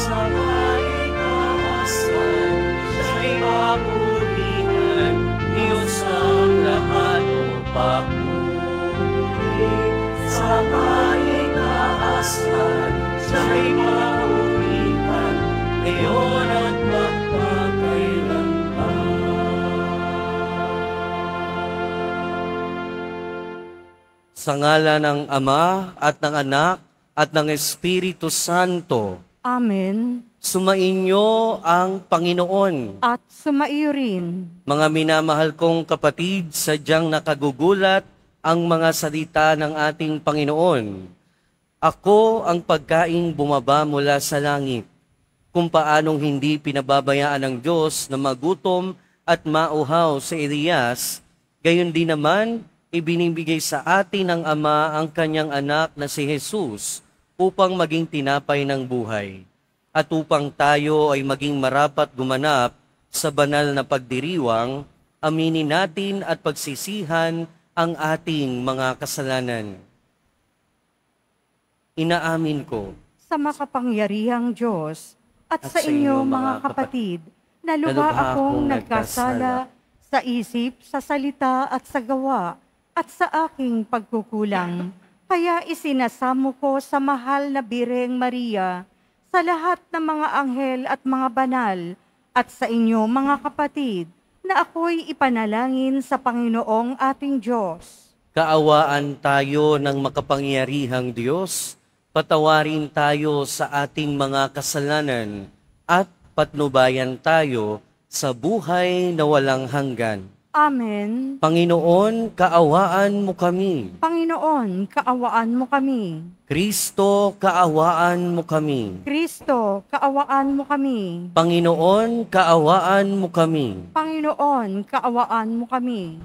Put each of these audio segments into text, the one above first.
sa kaitaasan, siya'y papurihan, Diyos ang lahat o papuri. Sa kaitaasan, siya'y papurihan, ngayon at magpakailanman. Sa ngalan ng Ama at ng Anak at ng Espiritu Santo. Amen. Sumainyo ang Panginoon. At sumaiyo rin. Mga minamahal kong kapatid, sadyang nakagugulat ang mga salita ng ating Panginoon. Ako ang pagkaing bumaba mula sa langit. Kung paanong hindi pinababayaan ng Diyos na magutom at mauhaw sa Elias, gayon din naman ibinibigay sa atin ng Ama ang kanyang anak na si Jesus upang maging tinapay ng buhay at upang tayo ay maging marapat gumanap sa banal na pagdiriwang, aminin natin at pagsisihan ang ating mga kasalanan. Inaamin ko Sa makapangyarihang Diyos at sa inyo mga kapatid, na lubha akong nagkasala sa isip, sa salita at sa gawa, at sa aking pagkukulang. Kaya isinasamo ko sa mahal na Birheng Maria, sa lahat ng mga anghel at mga banal, at sa inyo mga kapatid, na ako'y ipanalangin sa Panginoong ating Diyos. kaawaan tayo ng makapangyarihang Diyos, patawarin tayo sa ating mga kasalanan, at patnubayan tayo sa buhay na walang hanggan. Amen. Panginoon, kaawaan mo kami. Panginoon, kaawaan mo kami. Kristo, kaawaan mo kami. Kristo, kaawaan mo kami. Panginoon, kaawaan mo kami. Panginoon, kaawaan mo kami.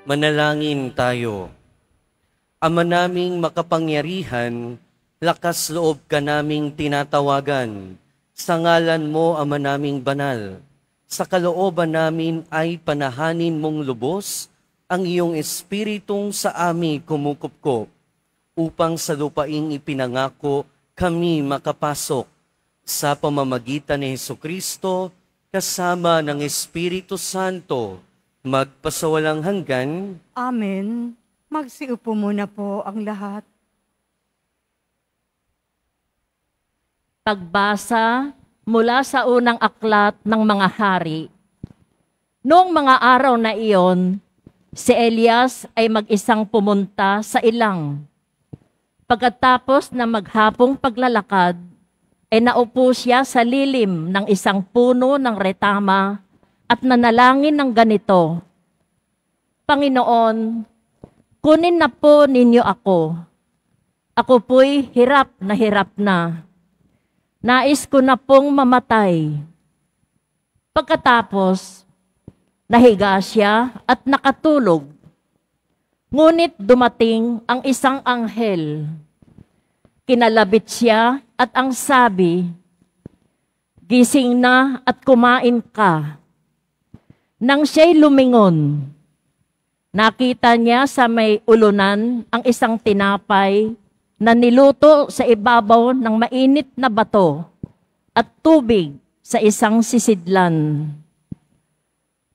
Manalangin tayo. Ama naming makapangyarihan, lakas loob ka naming tinatawagan. Sa ngalan mo, Ama naming banal, sa kalooban namin ay panahanin mong lubos ang iyong espiritong sa amin kumukupkop, upang sa lupaing ipinangako kami makapasok sa pamamagitan ni Hesukristo kasama ng Espiritu Santo, magpasawalang hanggan. Amen. Magsiupo muna po ang lahat. Pagbasa mula sa unang aklat ng mga hari. Noong mga araw na iyon, si Elias ay mag-isang pumunta sa ilang. Pagkatapos na maghapong paglalakad, ay naupo siya sa lilim ng isang puno ng retama at nanalangin ng ganito, Panginoon, kunin na po ninyo ako. Ako po'y hirap na. Nais ko na pong mamatay. Pagkatapos, nahiga siya at nakatulog. Ngunit dumating ang isang anghel. Kinalabit siya at ang sabi, Gising na at kumain ka. Nang siya'y lumingon, nakita niya sa may ulunan ang isang tinapay na niluto sa ibabaw ng mainit na bato at tubig sa isang sisidlan.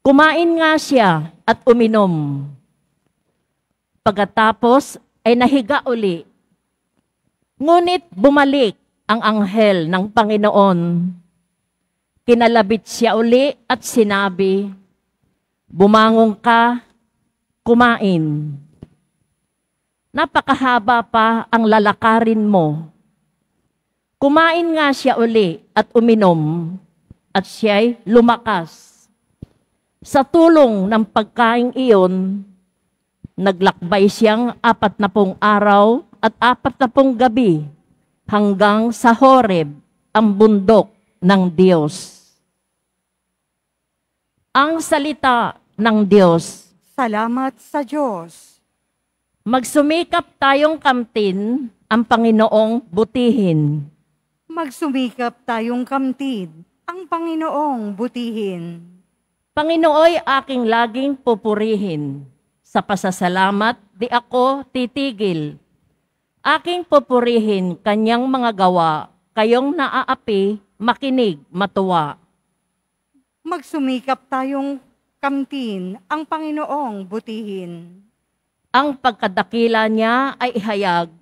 Kumain nga siya at uminom. Pagkatapos ay nahiga uli. Ngunit bumalik ang anghel ng Panginoon. Kinalabit siya uli at sinabi, Bumangon ka, kumain. Napakahaba pa ang lalakarin mo. Kumain nga siya uli at uminom, at siya'y lumakas. Sa tulong ng pagkain iyon, naglakbay siyang 40 araw at 40 gabi hanggang sa Horeb, ang bundok ng Diyos. Ang salita ng Diyos. Salamat sa Diyos. Magsumikap tayong kamtin ang Panginoong butihin. Magsumikap tayong kamtid ang Panginoong butihin. Panginooy aking laging pupurihin. Sa pasasalamat di ako titigil. Aking pupurihin kanyang mga gawa, kayong naaapi, makinig, matuwa. Magsumikap tayong kamtin ang Panginoong butihin. Ang pagkadakila niya ay ihayag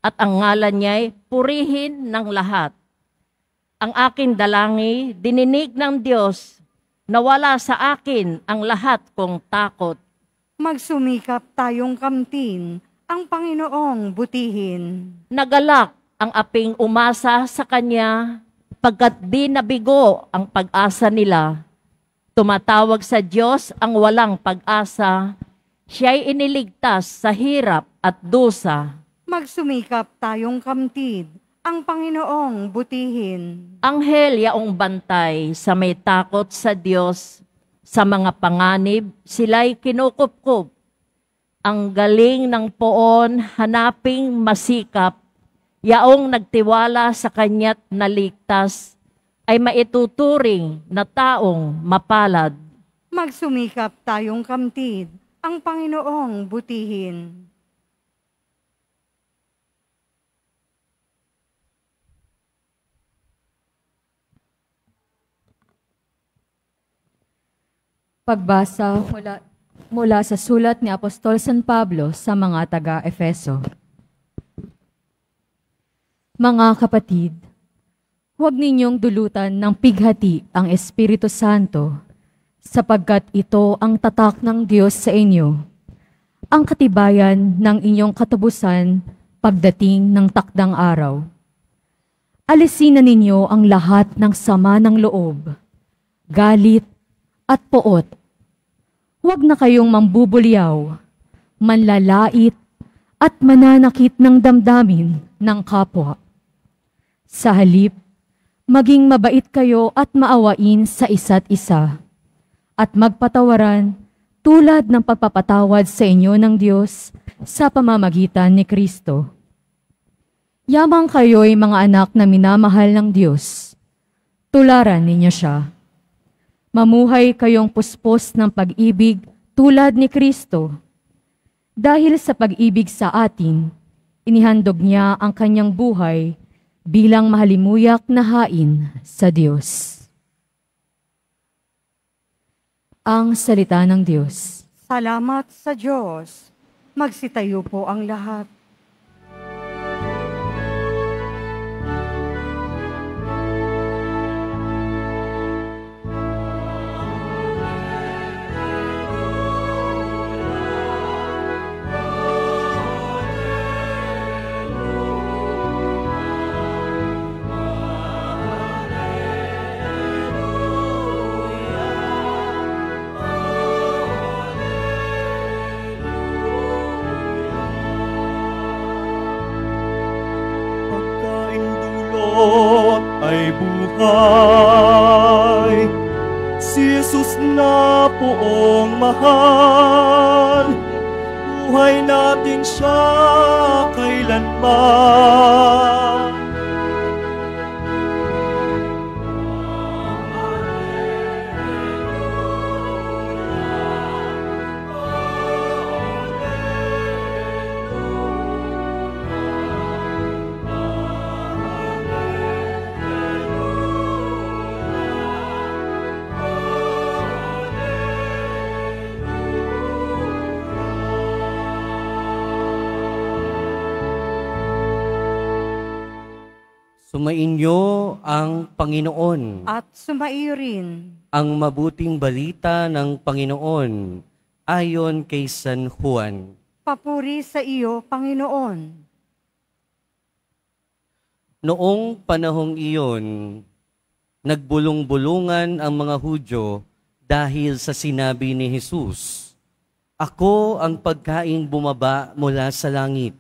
at ang ngalan niya'y purihin ng lahat. Ang aking dalangi, dininig ng Diyos, nawala sa akin ang lahat kong takot. Magsumikap tayong kamtin ang Panginoong butihin. Nagalak ang aping umasa sa Kanya, pagkat di nabigo ang pag-asa nila. Tumatawag sa Diyos ang walang pag-asa, siya'y iniligtas sa hirap at dusa. Magsumikap tayong kamtid ang Panginoong butihin. Anghel yaong bantay sa may takot sa Diyos, sa mga panganib sila'y kinukupkup. Ang galing ng poon hanaping masikap, yaong nagtiwala sa kanya't naligtas, ay maituturing na taong mapalad. Magsumikap tayong kamtid ang Panginoong butihin. Pagbasa mula sa sulat ni Apostol San Pablo sa mga taga-Efeso. Mga kapatid, huwag ninyong dulutan ng pighati ang Espiritu Santo, sapagkat ito ang tatak ng Diyos sa inyo, ang katibayan ng inyong katapusan pagdating ng takdang araw. Alisin na ninyo ang lahat ng sama ng loob, galit at poot. Huwag na kayong mambubulyaw, manlalait at mananakit ng damdamin ng kapwa. Sa halip, maging mabait kayo at maawain sa isa't isa, at magpatawaran tulad ng pagpapatawad sa inyo ng Diyos sa pamamagitan ni Kristo. Yamang kayo'y mga anak na minamahal ng Diyos, tularan ninyo siya. Mamuhay kayong puspos ng pag-ibig tulad ni Kristo. Dahil sa pag-ibig sa atin, inihandog niya ang kanyang buhay bilang mahalimuyak na hain sa Diyos. Ang salita ng Diyos. Salamat sa Diyos. Magsitayo po ang lahat. Ay buhay, si Jesus na poong mahal, buhay natin siya kailanman. Sumainyo ang Panginoon. At sumaiyo rin. Ang mabuting balita ng Panginoon ayon kay San Juan. Papuri sa iyo, Panginoon. Noong panahong iyon, nagbulong-bulungan ang mga Hudyo dahil sa sinabi ni Jesus, "Ako ang pagkaing bumaba mula sa langit."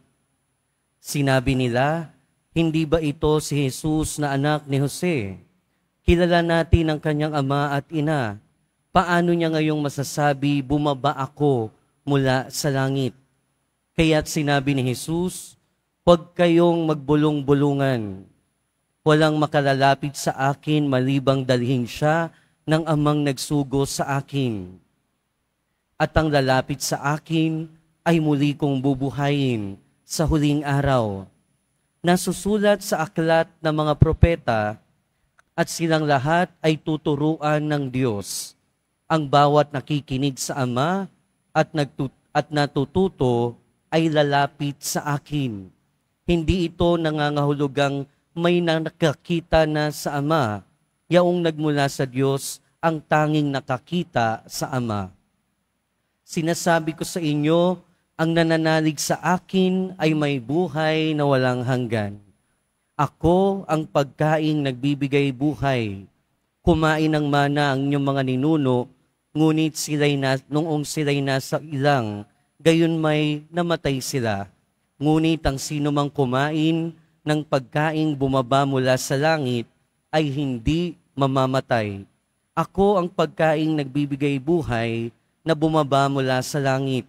Sinabi nila, "Hindi ba ito si Jesus na anak ni Jose? Kilala natin ang kanyang ama at ina. Paano niya ngayong masasabi, bumaba ako mula sa langit?" Kaya't sinabi ni Jesus, "Huwag kayong magbulong-bulungan. Walang makalalapit sa akin malibang dalhin siya ng amang nagsugo sa akin. At ang lalapit sa akin ay muli kong bubuhayin sa huling araw." Nasusulat sa aklat ng mga propeta, at silang lahat ay tuturuan ng Diyos. Ang bawat nakikinig sa Ama at natututo ay lalapit sa akin. Hindi ito nangangahulugang may nakakita na sa Ama, yaong nagmula sa Diyos ang tanging nakakita sa Ama. Sinasabi ko sa inyo, ang nananalig sa akin ay may buhay na walang hanggan. Ako ang pagkaing nagbibigay buhay. Kumain ng mana ang inyong mga ninuno, ngunit noong sila'y nasa ilang, gayon may namatay sila. Ngunit ang sino mang kumain ng pagkaing bumaba mula sa langit ay hindi mamamatay. Ako ang pagkaing nagbibigay buhay na bumaba mula sa langit.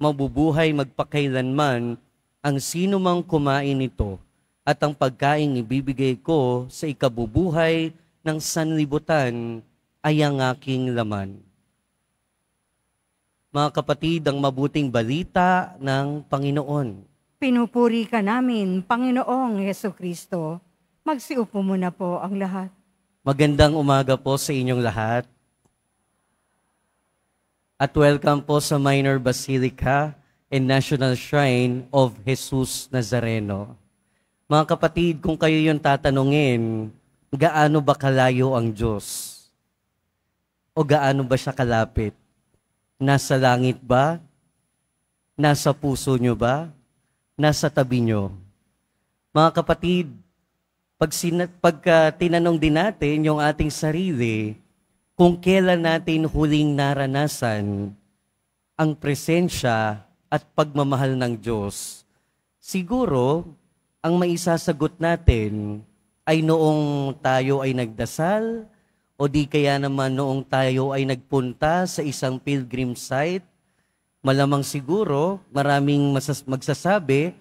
Mabubuhay magpakailanman ang sino mang kumain nito, at ang pagkaing ibibigay ko sa ikabubuhay ng sanlibutan ay ang aking laman. Mga kapatid, ang mabuting balita ng Panginoon. Pinupuri ka namin, Panginoong Hesukristo. Magsiupo muna po ang lahat. Magandang umaga po sa inyong lahat. At welcome po sa Minor Basilica and National Shrine of Jesus Nazareno. Mga kapatid, kung kayo yung tatanungin, gaano ba kalayo ang Diyos? O gaano ba siya kalapit? Nasa langit ba? Nasa puso nyo ba? Nasa tabi nyo? Mga kapatid, pagka tinanong din natin yung ating sarili, kung kailan natin huling naranasan ang presensya at pagmamahal ng Diyos, siguro ang maisasagot natin ay noong tayo ay nagdasal o di kaya naman noong tayo ay nagpunta sa isang pilgrim site, malamang siguro maraming magsasabi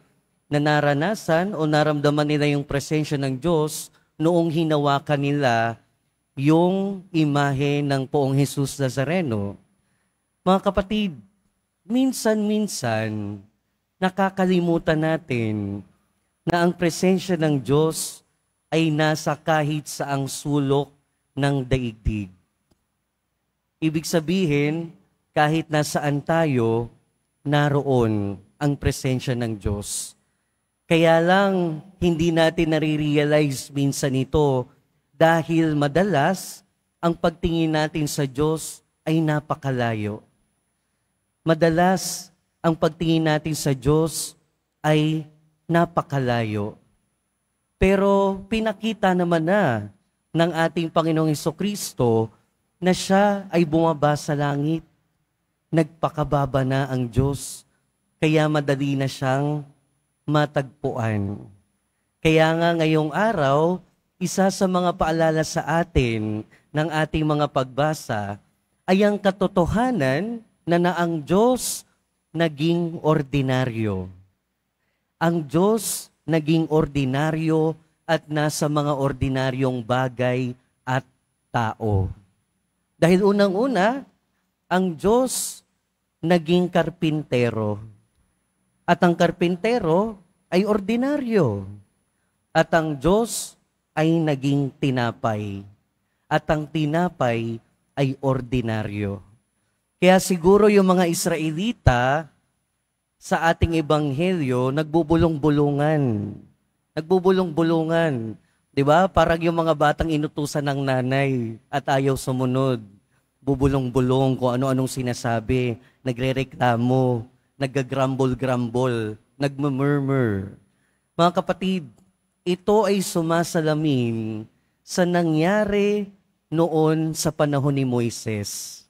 na naranasan o naramdaman nila yung presensya ng Diyos noong hinawakan nila yung imahe ng Poong Jesus Nazareno. Mga kapatid, minsan-minsan nakakalimutan natin na ang presensya ng Diyos ay nasa kahit saang sulok ng daigdig. Ibig sabihin, kahit nasaan tayo, naroon ang presensya ng Diyos. Kaya lang, hindi natin nare-realize minsan ito dahil madalas, ang pagtingin natin sa Diyos ay napakalayo. Madalas, ang pagtingin natin sa Diyos ay napakalayo. Pero pinakita naman na ng ating Panginoong Hesukristo na siya ay bumaba sa langit. Nagpakababa na ang Diyos, kaya madali na siyang matagpuan. Kaya nga ngayong araw, isa sa mga paalala sa atin ng ating mga pagbasa ay ang katotohanan na ang Diyos naging ordinaryo. Ang Diyos naging ordinaryo at nasa mga ordinaryong bagay at tao. Dahil unang-una, ang Diyos naging karpintero. At ang karpintero ay ordinaryo. At ang Diyos ay naging tinapay. At ang tinapay ay ordinaryo. Kaya siguro yung mga Israelita sa ating ebanghelyo nagbubulong-bulungan. Nagbubulong-bulungan. 'Di ba? Parang yung mga batang inutusan ng nanay at ayaw sumunod. Bubulong-bulong kung ano-anong sinasabi, nagrereklamo, naggagrumble-grumble, nagmumurmur. Mga kapatid, ito ay sumasalamin sa nangyari noon sa panahon ni Moises.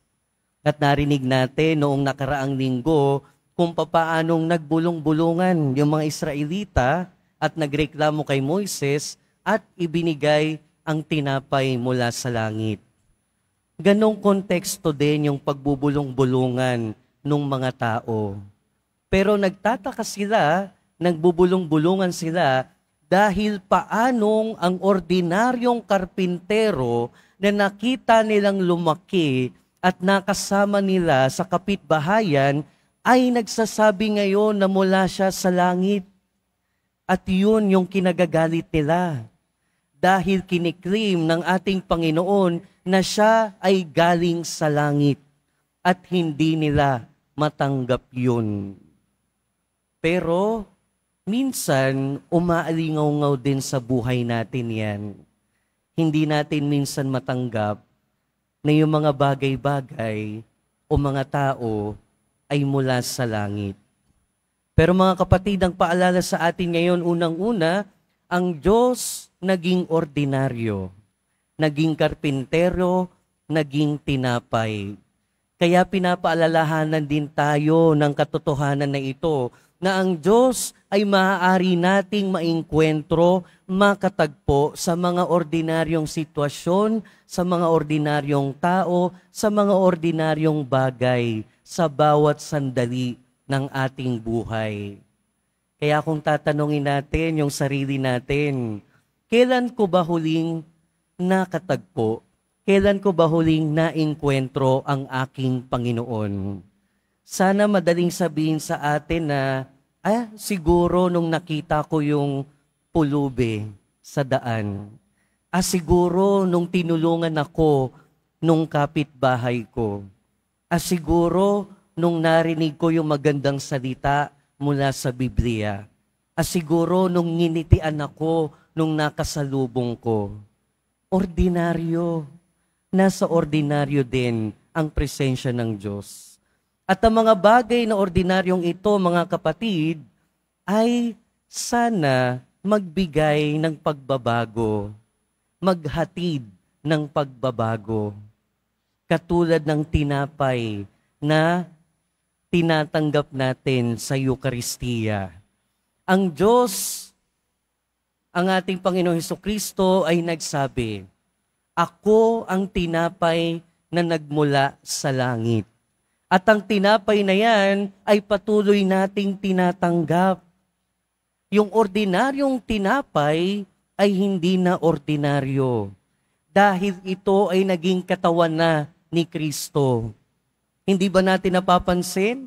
At narinig natin noong nakaraang linggo kung papaanong nagbulong-bulungan yung mga Israelita at nagreklamo kay Moises at ibinigay ang tinapay mula sa langit. Ganong konteksto din yung pagbubulong-bulungan ng mga tao. Pero nagtataka sila, nagbubulong-bulungan sila dahil paanong ang ordinaryong karpintero na nakita nilang lumaki at nakasama nila sa kapitbahayan ay nagsasabi ngayon na mula siya sa langit. At yun yung kinagagalit nila. Dahil kiniklaim ng ating Panginoon na siya ay galing sa langit at hindi nila matanggap yun. Pero minsan umaalingaw-ngaw din sa buhay natin yan. Hindi natin minsan matanggap na yung mga bagay-bagay o mga tao ay mula sa langit. Pero mga kapatid, ang paalala sa atin ngayon, unang-una, ang Diyos naging ordinaryo, naging karpintero, naging tinapay. Kaya pinapaalalahanan din tayo ng katotohanan na ito, na ang Diyos ay maaari nating maengkwentro, makatagpo sa mga ordinaryong sitwasyon, sa mga ordinaryong tao, sa mga ordinaryong bagay, sa bawat sandali ng ating buhay. Kaya kung tatanungin natin yung sarili natin, kailan ko ba huling nakatagpo? Kailan ko ba huling naengkwentro ang aking Panginoon? Sana madaling sabihin sa atin na, siguro nung nakita ko yung pulubi sa daan. Siguro nung tinulungan ako nung kapitbahay ko. Siguro nung narinig ko yung magandang salita mula sa Biblia. Siguro nung nginitian ako nung nakasalubong ko. Ordinaryo. Nasa ordinaryo din ang presensya ng Diyos. At ang mga bagay na ordinaryong ito, mga kapatid, ay sana magbigay ng pagbabago, maghatid ng pagbabago. Katulad ng tinapay na tinatanggap natin sa Eucharistia. Ang Diyos, ang ating Panginoong Hesukristo ay nagsabi, Ako ang tinapay na nagmula sa langit. At ang tinapay na yan ay patuloy nating tinatanggap. Yung ordinaryong tinapay ay hindi na ordinaryo. Dahil ito ay naging katawan na ni Kristo. Hindi ba natin napapansin?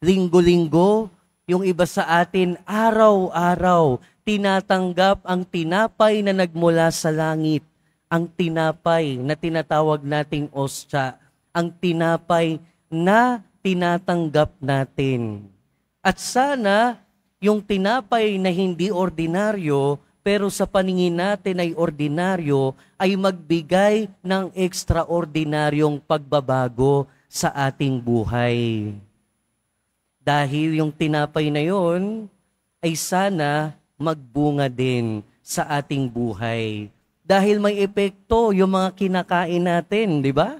Linggo-linggo, yung iba sa atin araw-araw tinatanggap ang tinapay na nagmula sa langit. Ang tinapay na tinatawag nating ostya. Ang tinapay na tinatanggap natin. At sana, yung tinapay na hindi ordinaryo, pero sa paningin natin ay ordinaryo, ay magbigay ng ekstraordinaryong pagbabago sa ating buhay. Dahil yung tinapay na yon ay sana magbunga din sa ating buhay. Dahil may epekto yung mga kinakain natin, di ba?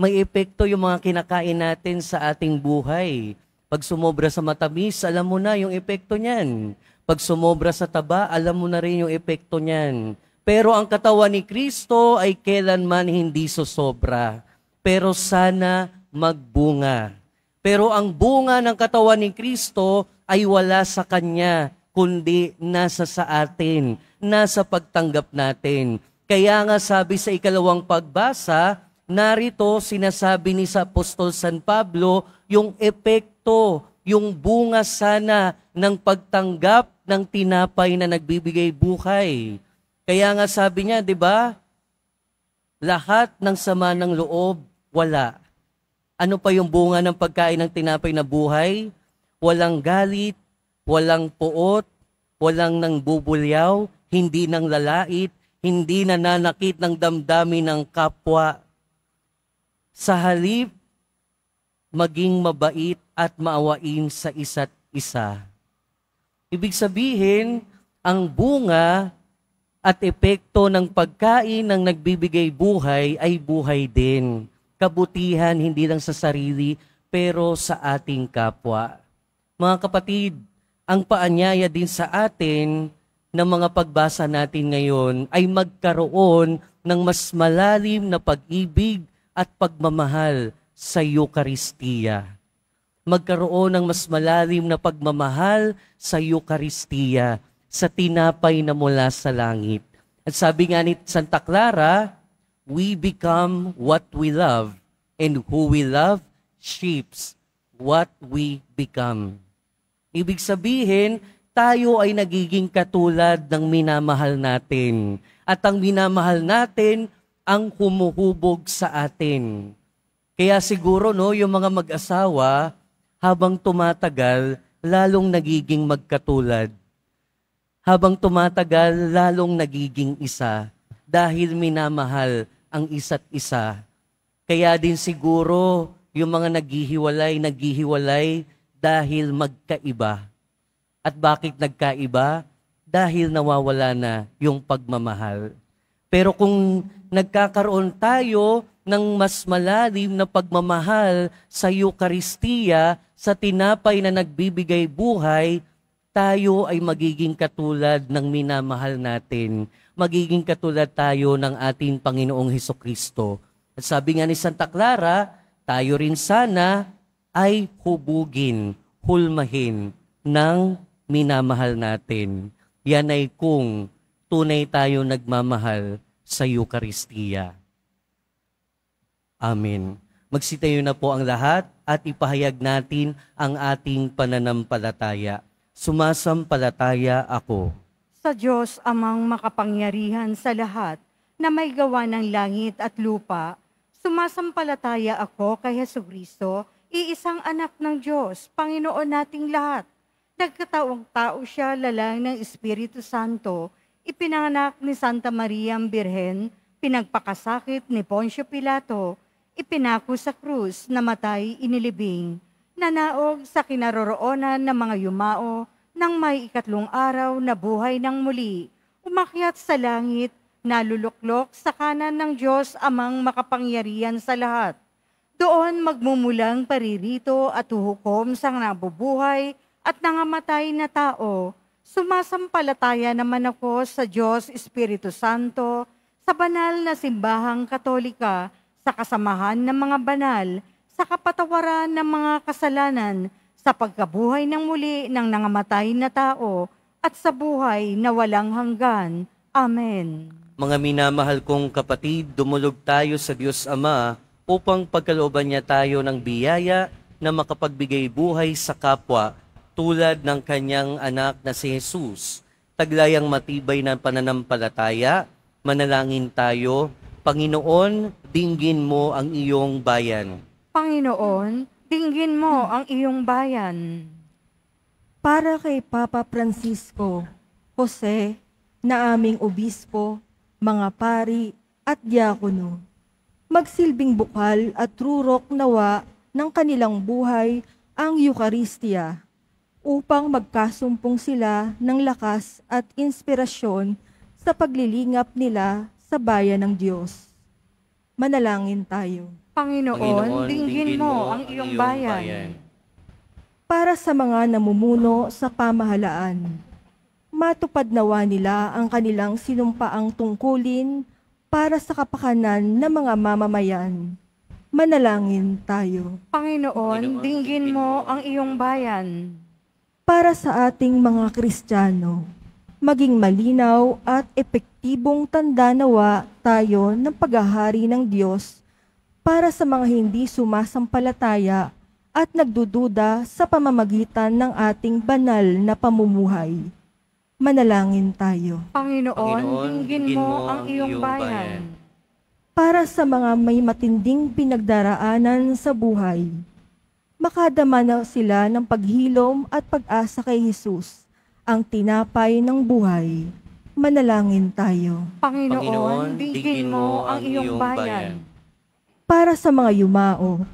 May epekto yung mga kinakain natin sa ating buhay. Pag sumobra sa matamis, alam mo na yung epekto niyan. Pag sumobra sa taba, alam mo na rin yung epekto niyan. Pero ang katawan ni Kristo ay kailanman hindi sosobra. Pero sana magbunga. Pero ang bunga ng katawan ni Kristo ay wala sa Kanya, kundi nasa sa atin, nasa pagtanggap natin. Kaya nga sabi sa ikalawang pagbasa, narito sinasabi ni sa Apostol San Pablo yung epekto, yung bunga sana ng pagtanggap ng tinapay na nagbibigay buhay. Kaya nga sabi niya, di ba? Lahat ng sama ng loob, wala. Ano pa yung bunga ng pagkain ng tinapay na buhay? Walang galit, walang puot, walang nang bubulyaw, hindi nang lalait, hindi nananakit ng damdamin ng kapwa. Sa halip, maging mabait at maawain sa isa't isa. Ibig sabihin, ang bunga at epekto ng pagkain ng nagbibigay buhay ay buhay din. Kabutihan hindi lang sa sarili, pero sa ating kapwa. Mga kapatid, ang paanyaya din sa atin ng mga pagbasa natin ngayon ay magkaroon ng mas malalim na pag-ibig at pagmamahal sa Eucharistia. Magkaroon ng mas malalim na pagmamahal sa Eucharistia, sa tinapay na mula sa langit. At sabi nga ni Santa Clara, we become what we love, and who we love shapes what we become. Ibig sabihin, tayo ay nagiging katulad ng minamahal natin. At ang minamahal natin ang humuhubog sa atin. Kaya siguro yung mga mag-asawa, habang tumatagal, lalong nagiging magkatulad. Habang tumatagal, lalong nagiging isa dahil minamahal ang isa't isa. Kaya din siguro yung mga naghihiwalay dahil magkaiba. At bakit nagkaiba? Dahil nawawala na yung pagmamahal. Pero kung nagkakaroon tayo ng mas malalim na pagmamahal sa Eucharistia, sa tinapay na nagbibigay buhay, tayo ay magiging katulad ng minamahal natin. Magiging katulad tayo ng ating Panginoong Hesukristo. At sabi nga ni Santa Clara, tayo rin sana ay hubugin, hulmahin ng minamahal natin. Yan ay kung tunay tayo nagmamahal sa Eucharistia. Amen. Magsitayo na po ang lahat at ipahayag natin ang ating pananampalataya. Sumasampalataya ako Sa Diyos amang makapangyarihan sa lahat, na may gawa ng langit at lupa, sumasampalataya ako kay Jesucristo, iisang anak ng Diyos, Panginoon nating lahat. Nagkataong tao siya, lalang ng Espiritu Santo, ipinanganak ni Santa Maria Birhen, pinagpakasakit ni Poncio Pilato, ipinako sa krus, namatay, inilibing, nanaog sa kinaroroonan ng mga yumao, nang may ikatlong araw na buhay ng muli, umakyat sa langit, naluluklok sa kanan ng Diyos amang makapangyarihan sa lahat. Doon magmumulang paririto at huhukom sa nabubuhay at nangamatay na tao. Sumasampalataya naman ako sa Diyos Espiritu Santo, sa banal na simbahang katolika, sa kasamahan ng mga banal, sa kapatawaran ng mga kasalanan, sa pagkabuhay ng muli ng nangamatay na tao, at sa buhay na walang hanggan. Amen. Mga minamahal kong kapatid, dumulog tayo sa Diyos Ama upang pagkalooban niya tayo ng biyaya na makapagbigay buhay sa kapwa tulad ng kanyang anak na si Jesus. Taglayang matibay na pananampalataya, manalangin tayo. Panginoon, dinggin mo ang iyong bayan. Panginoon, dinggin mo ang iyong bayan. Para kay Papa Francisco, Jose, na aming obispo, mga pari at diakono, magsilbing bukal at rurok nawa ng kanilang buhay ang Eucharistia upang magkasumpong sila ng lakas at inspirasyon sa paglilingap nila sa bayan ng Diyos. Manalangin tayo. Panginoon, dinggin mo ang iyong bayan. Para sa mga namumuno sa pamahalaan, matupad nawa nila ang kanilang sinumpaang tungkulin para sa kapakanan ng mga mamamayan. Manalangin tayo. Panginoon, dinggin mo ang iyong bayan. Para sa ating mga Kristiyano, maging malinaw at epektibong tanda nawa tayo ng paghahari ng Diyos para sa mga hindi sumasampalataya at nagdududa sa pamamagitan ng ating banal na pamumuhay. Manalangin tayo. Panginoon, dinggin mo ang iyong bayan. Para sa mga may matinding pinagdaraanan sa buhay, makadama na sila ng paghilom at pag-asa kay Jesus, ang tinapay ng buhay. Manalangin tayo. Panginoon, dinggin mo ang iyong bayan. Para sa mga yumao,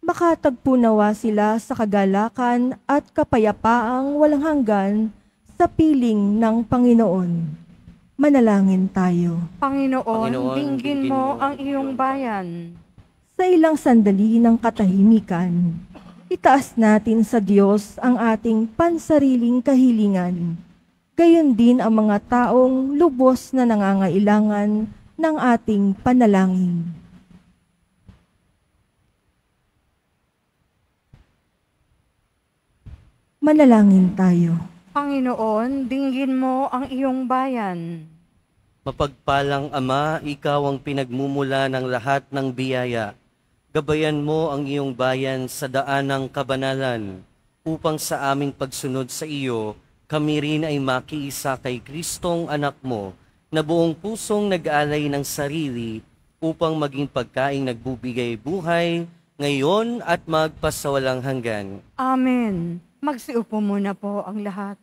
makatagpo nawa sila sa kagalakan at kapayapaang walang hanggan sa piling ng Panginoon. Manalangin tayo. Panginoon, dinggin mo ang iyong bayan. Sa ilang sandali ng katahimikan, itaas natin sa Diyos ang ating pansariling kahilingan. Gayon din ang mga taong lubos na nangangailangan ng ating panalangin. Manalangin tayo. Panginoon, dinggin mo ang iyong bayan. Mapagpalang Ama, ikaw ang pinagmumula ng lahat ng biyaya. Gabayan mo ang iyong bayan sa daan ng kabanalan, upang sa aming pagsunod sa iyo, kami rin ay makiisa kay Kristong anak mo, na buong pusong nag-alay ng sarili, upang maging pagkaing nagbubigay buhay, ngayon at magpasawalang hanggan. Amen. Magsiupo muna po ang lahat.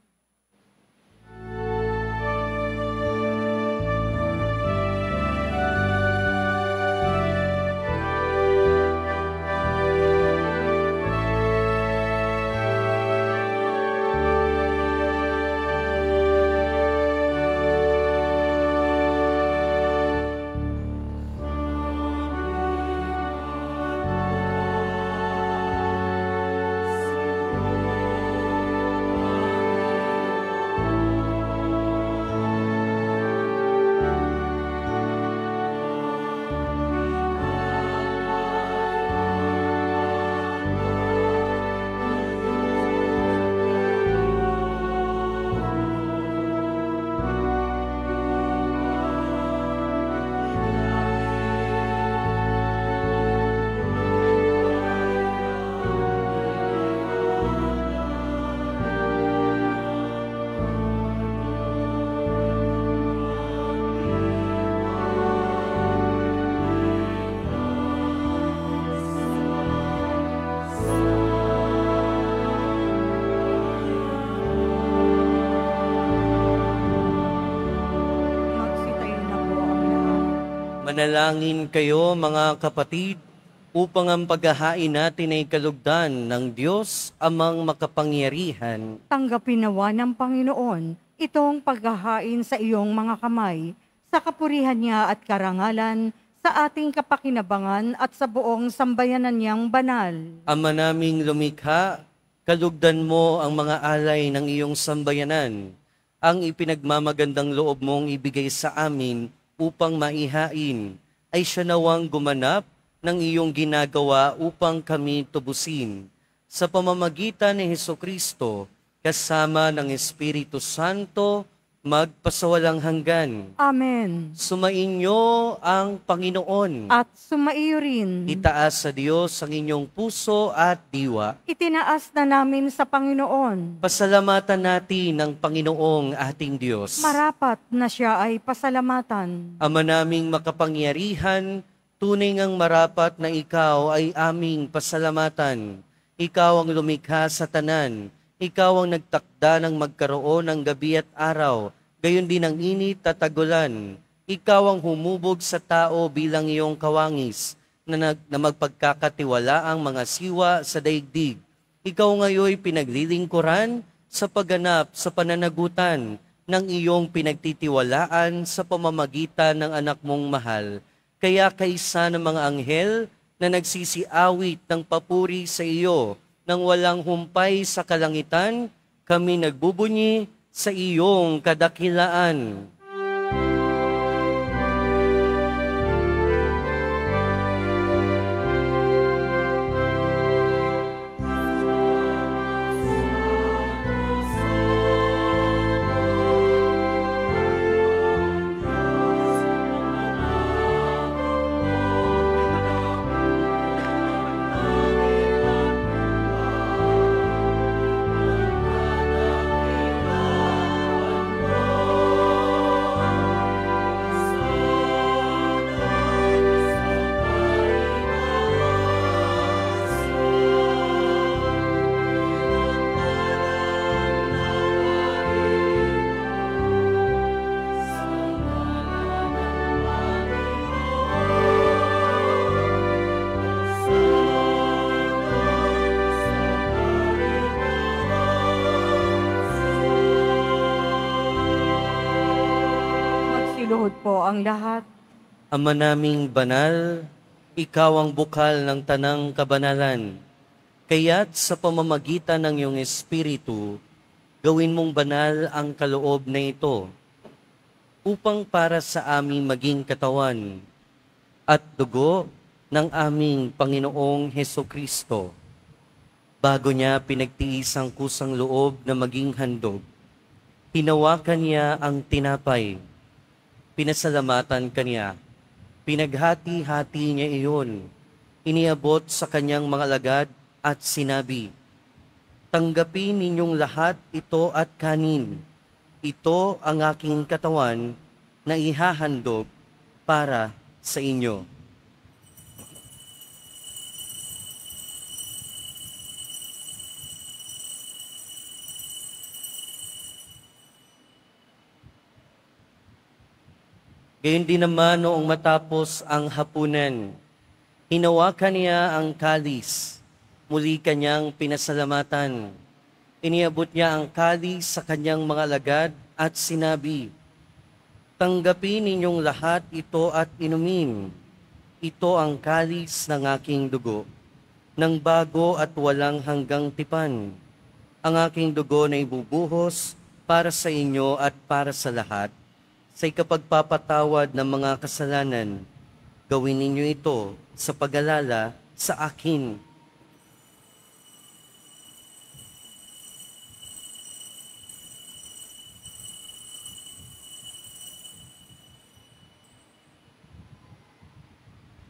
Manalangin kayo mga kapatid upang ang paghahain natin ay kalugdan ng Diyos amang makapangyarihan. Tanggapin nawa ng Panginoon itong paghahain sa iyong mga kamay, sa kapurihan niya at karangalan, sa ating kapakinabangan at sa buong sambayanan niyang banal. Ama naming lumikha, kalugdan mo ang mga alay ng iyong sambayanan, ang ipinagmamagandang loob mong ibigay sa amin upang maihain, ay siya nawang gumanap ng iyong ginagawa upang kami tubusin. Sa pamamagitan ni Hesukristo, kasama ng Espiritu Santo, magpasawalang hanggan. Amen. Sumainyo ang Panginoon. At sumaiyo rin. Itaas sa Diyos ang inyong puso at diwa. Itinaas na namin sa Panginoon. Pasalamatan natin ang Panginoong ating Diyos. Marapat na siya ay pasalamatan. Ama naming makapangyarihan, tunay ngang marapat na ikaw ay aming pasalamatan. Ikaw ang lumikha sa tanan. Ikaw ang nagtakda ng magkaroon ng gabi at araw, gayon din ang init at tagulan. Ikaw ang humubog sa tao bilang iyong kawangis, na magpagkakatiwala ang mga siwa sa daigdig. Ikaw ngayoy pinaglilingkuran sa pagganap sa pananagutan ng iyong pinagtitiwalaan sa pamamagitan ng anak mong mahal. Kaya kaysa ng mga anghel na nagsisiawit ng papuri sa iyo, nang walang humpay sa kalangitan, kami nagbubunyi sa iyong kadakilaan. Magsiluhod po ang lahat. Ama naming banal, ikaw ang bukal ng tanang kabanalan. Kaya't sa pamamagitan ng iyong Espiritu, gawin mong banal ang kaloob na ito, upang para sa aming maging katawan at dugo ng aming Panginoong Hesukristo. Bago niya pinagtiis ang kusang loob na maging handog, hinawakan niya ang tinapay, pinasalamatan kaniya, pinaghati-hati niya iyon, iniabot sa kanyang mga alagad at sinabi, "Tanggapin ninyong lahat ito at kanin. Ito ang aking katawan na ihahandog para sa inyo." Gayon din naman noong matapos ang hapunan, hinawakan niya ang kalis, muli kanyang pinasalamatan. Iniabot niya ang kalis sa kanyang mga alagad at sinabi, "Tanggapin ninyong lahat ito at inumin. Ito ang kalis ng aking dugo, ng bago at walang hanggang tipan. Ang aking dugo na ibubuhos para sa inyo at para sa lahat, sa ikapagpapatawad ng mga kasalanan. Gawin ninyo ito sa pag-alala sa akin."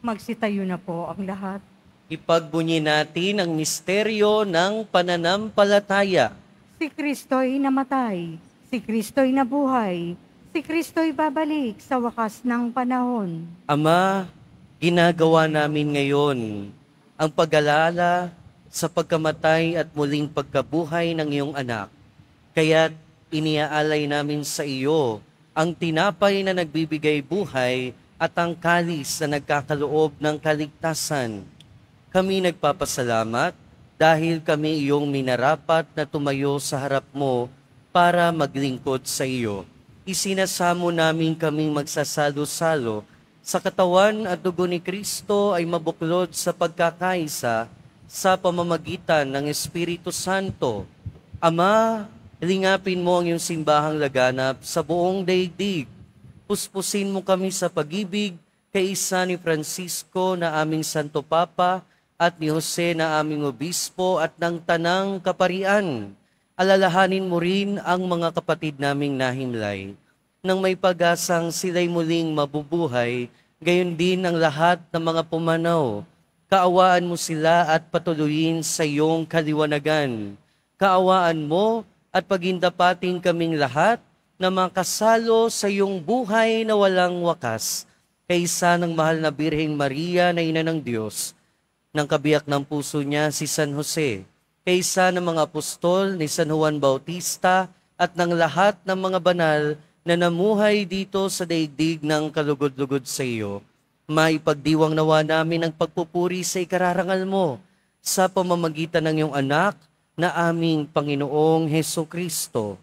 Magsitayo na po ang lahat. Ipagbunyi natin ang misteryo ng pananampalataya. Si Kristo'y namatay, si Kristo'y nabuhay, si Kristo'y babalik sa wakas ng panahon. Ama, ginagawa namin ngayon ang pag-alala sa pagkamatay at muling pagkabuhay ng iyong anak. Kaya't iniaalay namin sa iyo ang tinapay na nagbibigay buhay at ang kalis na nagkakaloob ng kaligtasan. Kami nagpapasalamat dahil kami iyong minarapat na tumayo sa harap mo para maglingkod sa iyo. Isinasamo namin kaming magsasalo-salo sa katawan at dugo ni Kristo ay mabuklod sa pagkakaisa sa pamamagitan ng Espiritu Santo. Ama, lingapin mo ang iyong simbahang laganap sa buong daigdig. Puspusin mo kami sa pag-ibig kay isa ni Francisco na aming Santo Papa at ni Jose na aming Obispo at ng Tanang Kaparian. Alalahanin mo rin ang mga kapatid naming nahimlay. Nang may pag-asang sila'y muling mabubuhay, gayon din ang lahat ng mga pumanaw. Kaawaan mo sila at patuloyin sa iyong kaliwanagan. Kaawaan mo at pagindapating kaming lahat na makasalo sa iyong buhay na walang wakas, kaysa ng mahal na Birheng Maria na Ina ng Diyos, ng kabiyak ng puso niya si San Jose, kaysa ng mga apostol ni San Juan Bautista at ng lahat ng mga banal na namuhay dito sa daigdig ng kalugod-lugod sa iyo. Maipagdiwang nawa namin ang pagpupuri sa ikararangal mo sa pamamagitan ng iyong anak na aming Panginoong Hesukristo.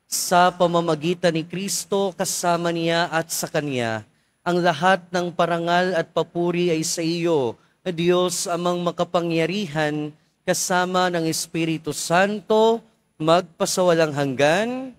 Sa pamamagitan ni Kristo, kasama niya at sa Kanya, ang lahat ng parangal at papuri ay sa iyo, Diyos amang makapangyarihan, kasama ng Espiritu Santo, magpasawalang hanggan.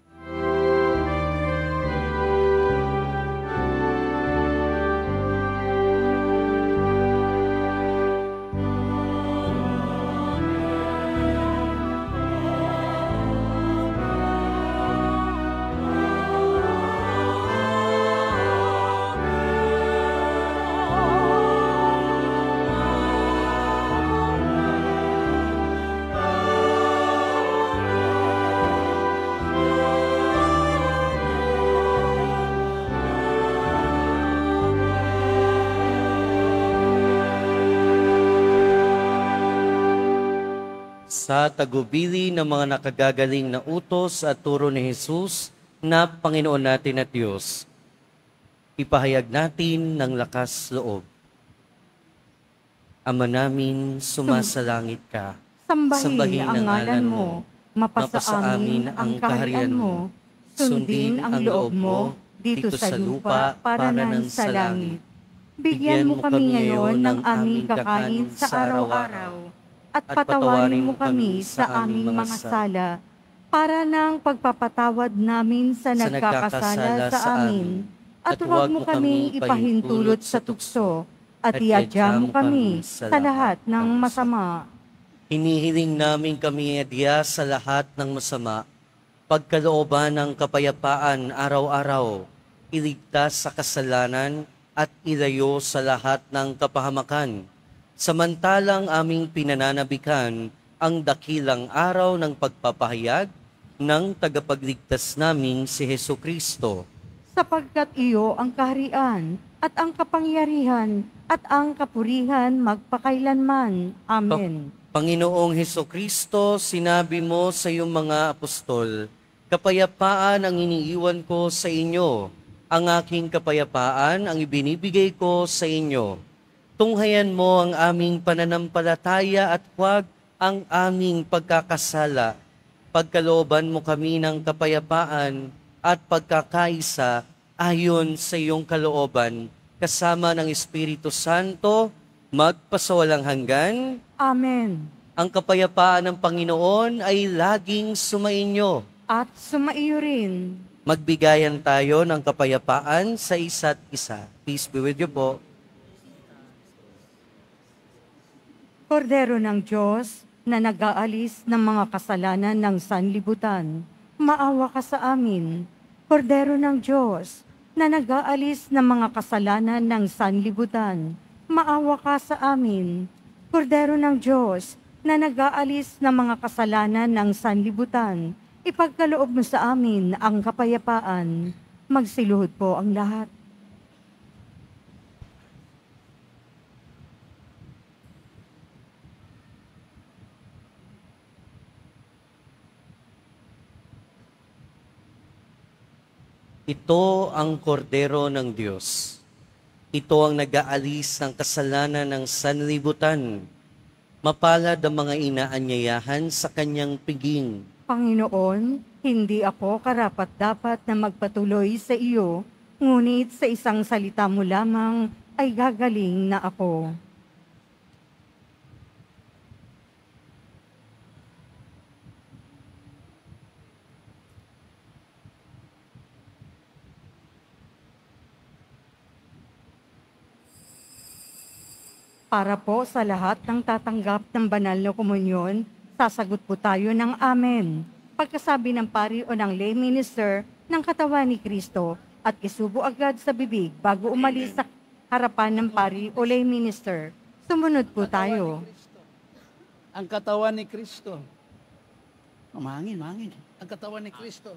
Sa tagubili ng mga nakagagaling na utos at turo ni Jesus na Panginoon natin at Diyos, ipahayag natin ng lakas loob. Ama namin, sumasalangit ka. Sambahin ang ngalan mo, mapasa amin ang kaharian mo, sundin ang loob mo dito sa lupa para nang sa langit. Bigyan mo kami ngayon ng aming kakanin sa araw-araw, at patawarin mo kami sa aming mga sala, para ng pagpapatawad namin sa nagkakasala sa amin, at huwag mo kaming ipahintulot sa tukso, at iadya mo kami sa lahat ng masama. Hinihiling namin kami adya sa lahat ng masama, pagkalooban ng kapayapaan araw-araw, iligtas sa kasalanan at ilayo sa lahat ng kapahamakan. Samantalang aming pinananabikan ang dakilang araw ng pagpapahayag ng tagapagligtas naming si Hesukristo. Sapagkat iyo ang kaharian at ang kapangyarihan at ang kapurihan magpakailanman. Amen. Panginoong Hesukristo, sinabi mo sa iyong mga apostol, kapayapaan ang iniiwan ko sa inyo, ang aking kapayapaan ang ibinibigay ko sa inyo. Tunghayan mo ang aming pananampalataya at huwag ang aming pagkakasala. Pagkalooban mo kami ng kapayapaan at pagkakaisa ayon sa iyong kalooban, kasama ng Espiritu Santo, magpasawalang hanggan. Amen. Ang kapayapaan ng Panginoon ay laging sumainyo. At sumaiyo rin. Magbigayan tayo ng kapayapaan sa isa't isa. Peace be with you po. Kordero ng Diyos na nag-aalis ng mga kasalanan ng sanlibutan, maawa ka sa amin. Kordero ng Diyos na nag-aalis ng mga kasalanan ng sanlibutan, maawa ka sa amin. Kordero ng Diyos na nag-aalis ng mga kasalanan ng sanlibutan, ipagkaloob mo sa amin ang kapayapaan. Magsiluhod po ang lahat. Ito ang kordero ng Diyos. Ito ang nag-aalis ng kasalanan ng sanlibutan. Mapalad ang mga inaanyayahan sa kanyang piging. Panginoon, hindi ako karapat-dapat na magpatuloy sa iyo, ngunit sa isang salita mo lamang ay gagaling na ako. Para po sa lahat ng tatanggap ng banal na komunyon, sasagot po tayo ng Amen. Pagkasabi ng pari o ng lay minister ng katawan ni Kristo at isubo agad sa bibig bago umalis sa harapan ng pari o lay minister. Sumunod po tayo. Ang katawan ni Kristo. Mangin. Ang katawan ni Kristo.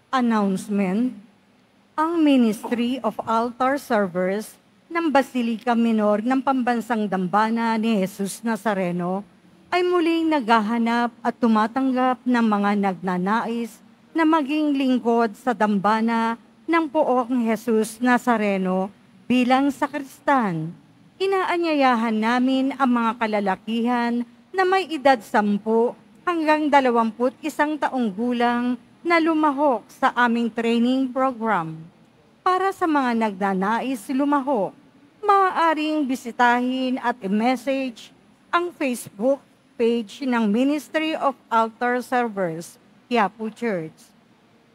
Announcement: ang Ministry of Altar Servers ng Basilica Minor ng Pambansang Dambana ni Jesus Nazareno ay muling naghahanap at tumatanggap ng mga nagnanais na maging lingkod sa dambana ng Poong Jesus Nazareno bilang sakristan. Inaanyayahan namin ang mga kalalakihan na may edad 10 hanggang 21 taong gulang na lumahok sa aming training program. Para sa mga nagnanais lumahok, maaaring bisitahin at i-message ang Facebook page ng Ministry of Altar Servers, Quiapo Church.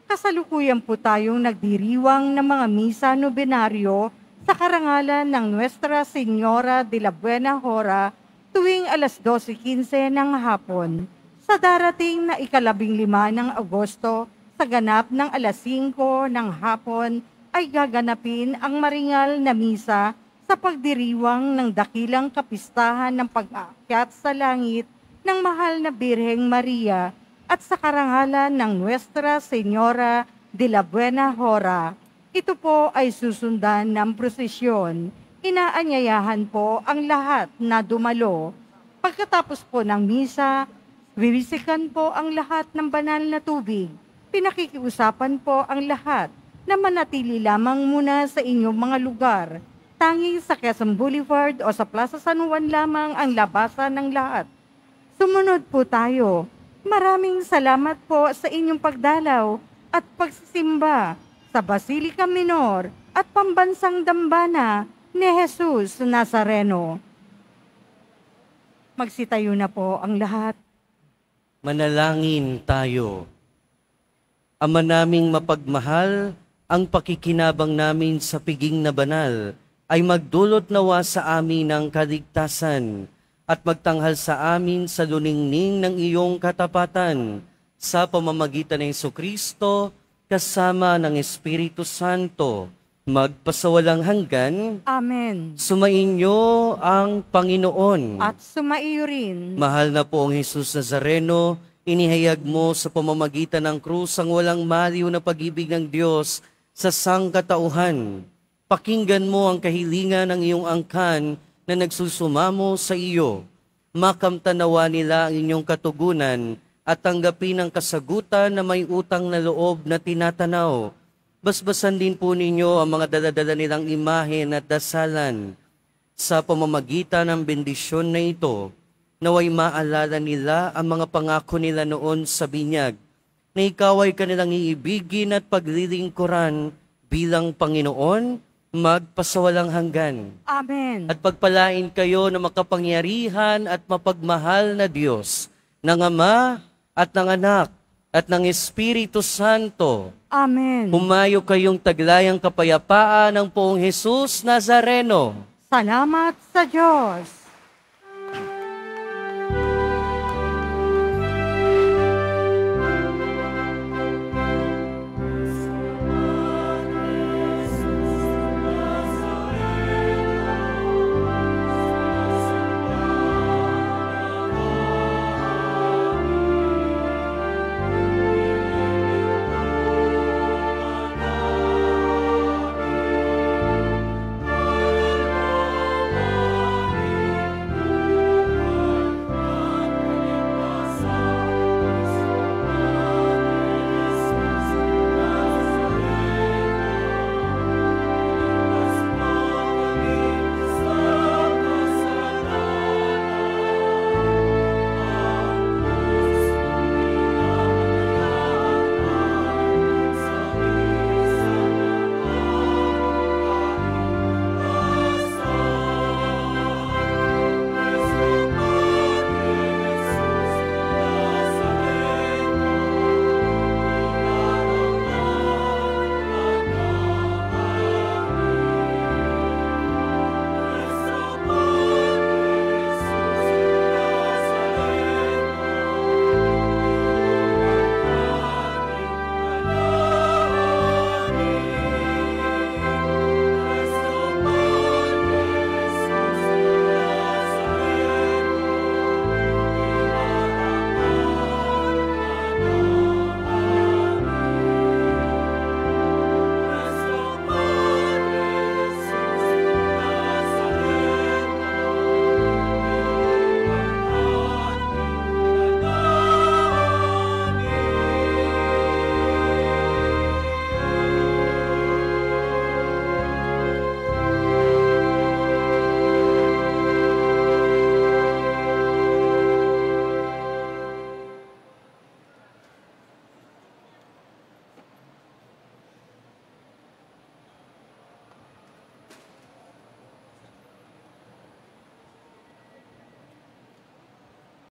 Kasalukuyan po tayong nagdiriwang ng mga misa nobenaryo sa karangalan ng Nuestra Señora de la Buena Hora tuwing alas 12:15 ng hapon sa darating na 15 ng Agosto sa ganap ng alas 5 ng hapon ay gaganapin ang maringal na misa sa pagdiriwang ng dakilang kapistahan ng pag-aakyat sa langit ng mahal na Birheng Maria at sa karangalan ng Nuestra Señora de la Buena Hora. Ito po ay susundan ng prosesyon. Inaanyayahan po ang lahat na dumalo. Pagkatapos po ng misa, bibisikan po ang lahat ng banal na tubig. Pinakikiusapan po ang lahat na manatili lamang muna sa inyong mga lugar. Tanging sa Quezon Boulevard o sa Plaza San Juan lamang ang labasan ng lahat. Sumunod po tayo. Maraming salamat po sa inyong pagdalaw at pagsisimba sa Basilica Minor at Pambansang Dambana ni Jesus Nazareno. Magsitayo na po ang lahat. Manalangin tayo. Ama naming mapagmahal, ang pakikinabang namin sa piging na banal ay magdulot nawa sa amin ng kaligtasan at magtanghal sa amin sa luningning ng iyong katapatan sa pamamagitan ng Jesucristo kasama ng Espiritu Santo, magpasawalang hanggan. Amen. Sumainyo ang Panginoon. At sumaiyo rin. Mahal na poong Jesus Nazareno, inihayag mo sa pamamagitan ng krus ang walang maliw na pag-ibig ng Diyos sa sangkatauhan. Pakinggan mo ang kahilingan ng iyong angkan na nagsusumamo sa iyo. Makamtanawa nila ang inyong katugunan at tanggapin ang kasagutan na may utang na loob na tinatanaw. Basbasan din po ninyo ang mga daladala nilang imahen at dasalan. Sa pamamagitan ng bendisyon na ito, naway maalala nila ang mga pangako nila noon sa binyag, na ikaw ay kanilang iibigin at paglilingkuran bilang Panginoon, magpasawalang hanggan. Amen. At pagpalain kayo ng makapangyarihan at mapagmahal na Diyos, ng Ama at ng Anak at ng Espiritu Santo. Amen. Humayo kayong taglayang kapayapaan ng poong Jesus Nazareno. Salamat sa Diyos.